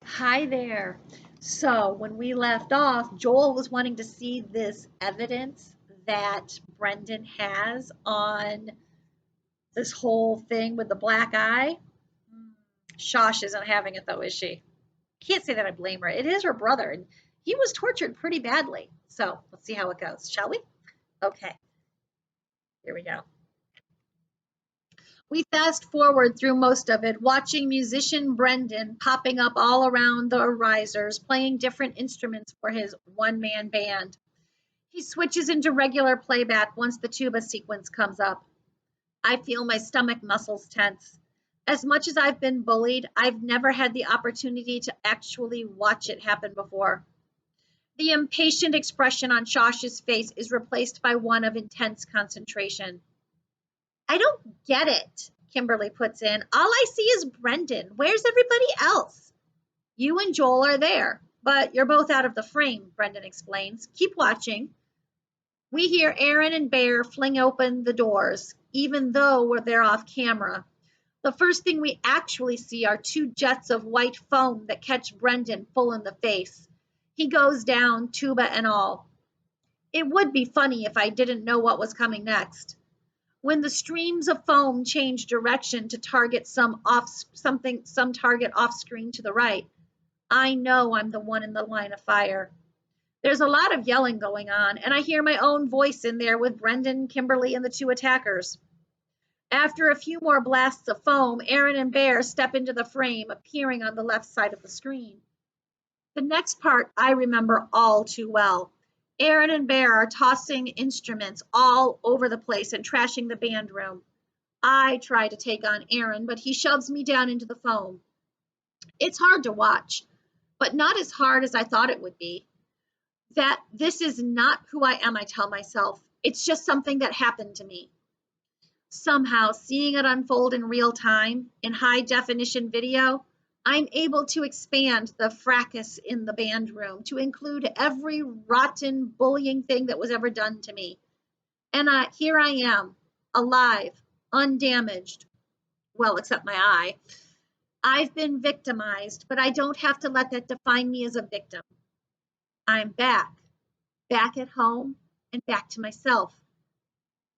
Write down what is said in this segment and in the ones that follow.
Hi there. So, when we left off, Joel was wanting to see this evidence that Brendan has on this whole thing with the black eye. Shosh isn't having it though, is she? Can't say that I blame her. It is her brother, and he was tortured pretty badly. So, let's see how it goes, shall we? Okay, here we go. We fast forward through most of it, watching musician Brendan popping up all around the risers, playing different instruments for his one man band. He switches into regular playback once the tuba sequence comes up. I feel my stomach muscles tense. As much as I've been bullied, I've never had the opportunity to actually watch it happen before. The impatient expression on Shosh's face is replaced by one of intense concentration. I don't get it, Kimberly puts in. All I see is Brendan. Where's everybody else? You and Joel are there, but you're both out of the frame, Brendan explains. Keep watching. We hear Aaron and Bear fling open the doors, even though they're off camera. The first thing we actually see are two jets of white foam that catch Brendan full in the face. He goes down, tuba and all. It would be funny if I didn't know what was coming next. When the streams of foam change direction to target some target off screen to the right, I know I'm the one in the line of fire. There's a lot of yelling going on, and I hear my own voice in there with Brendan, Kimberly, and the two attackers. After a few more blasts of foam, Aaron and Bear step into the frame, appearing on the left side of the screen. The next part I remember all too well. Aaron and Bear are tossing instruments all over the place and trashing the band room. I try to take on Aaron, but he shoves me down into the foam. It's hard to watch, but not as hard as I thought it would be. That this is not who I am, I tell myself. It's just something that happened to me. Somehow, seeing it unfold in real time, in high definition video, I'm able to expand the fracas in the band room to include every rotten, bullying thing that was ever done to me. And here I am, alive, undamaged. Well, except my eye. I've been victimized, but I don't have to let that define me as a victim. I'm back, back at home, and back to myself.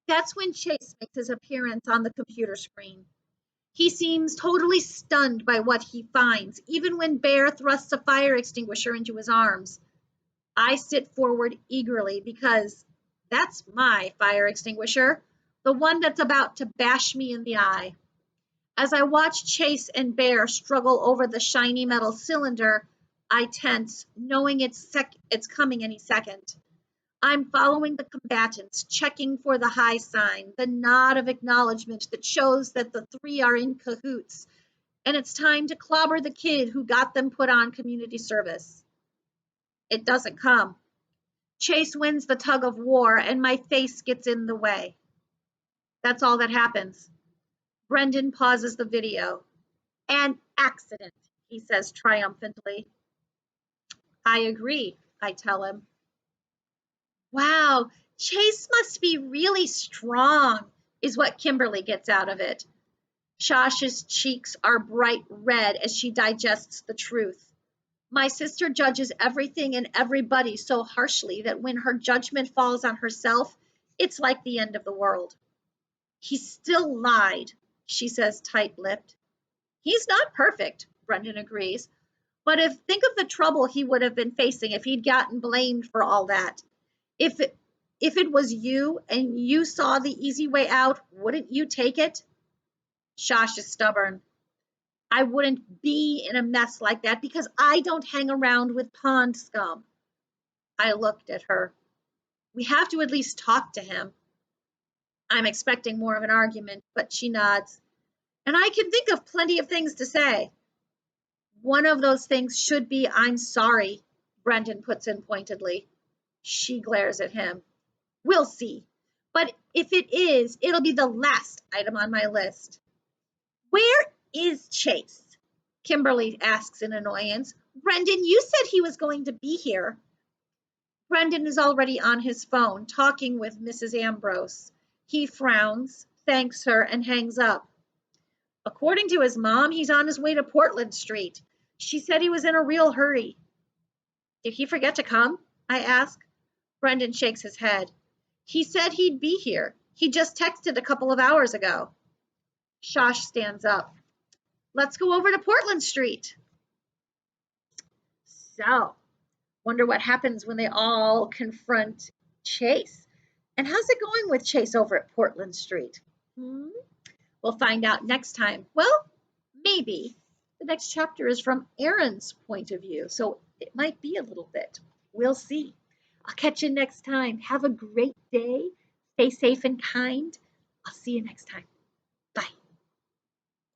That's when Chase makes his appearance on the computer screen. He seems totally stunned by what he finds, even when Bear thrusts a fire extinguisher into his arms. I sit forward eagerly because that's my fire extinguisher, the one that's about to bash me in the eye. As I watch Chase and Bear struggle over the shiny metal cylinder, I tense, knowing it's coming any second. I'm following the combatants, checking for the high sign, the nod of acknowledgement that shows that the three are in cahoots, and it's time to clobber the kid who got them put on community service. It doesn't come. Chase wins the tug of war, and my face gets in the way. That's all that happens. Brendan pauses the video. An accident, he says triumphantly. I agree, I tell him. Wow, Chase must be really strong, is what Kimberly gets out of it. Shash's cheeks are bright red as she digests the truth. My sister judges everything and everybody so harshly that when her judgment falls on herself, it's like the end of the world. He still lied, she says tight-lipped. He's not perfect, Brendan agrees. But think of the trouble he would have been facing if he'd gotten blamed for all that. If it was you and you saw the easy way out, wouldn't you take it? Shosh is stubborn. I wouldn't be in a mess like that because I don't hang around with pond scum. I looked at her. We have to at least talk to him. I'm expecting more of an argument, but she nods. And I can think of plenty of things to say. One of those things should be I'm sorry, Brendan puts in pointedly. She glares at him. We'll see. But if it is, it'll be the last item on my list. Where is Chase? Kimberly asks in annoyance. Brendan, you said he was going to be here. Brendan is already on his phone, talking with Mrs. Ambrose. He frowns, thanks her, and hangs up. According to his mom, he's on his way to Portland Street. She said he was in a real hurry. Did he forget to come? I ask. Brendan shakes his head. He said he'd be here. He just texted a couple of hours ago. Shosh stands up. Let's go over to Portland Street. So, wonder what happens when they all confront Chase. And how's it going with Chase over at Portland Street? We'll find out next time. Well, maybe. The next chapter is from Aaron's point of view, so it might be a little bit. We'll see. I'll catch you next time. Have a great day. Stay safe and kind. I'll see you next time.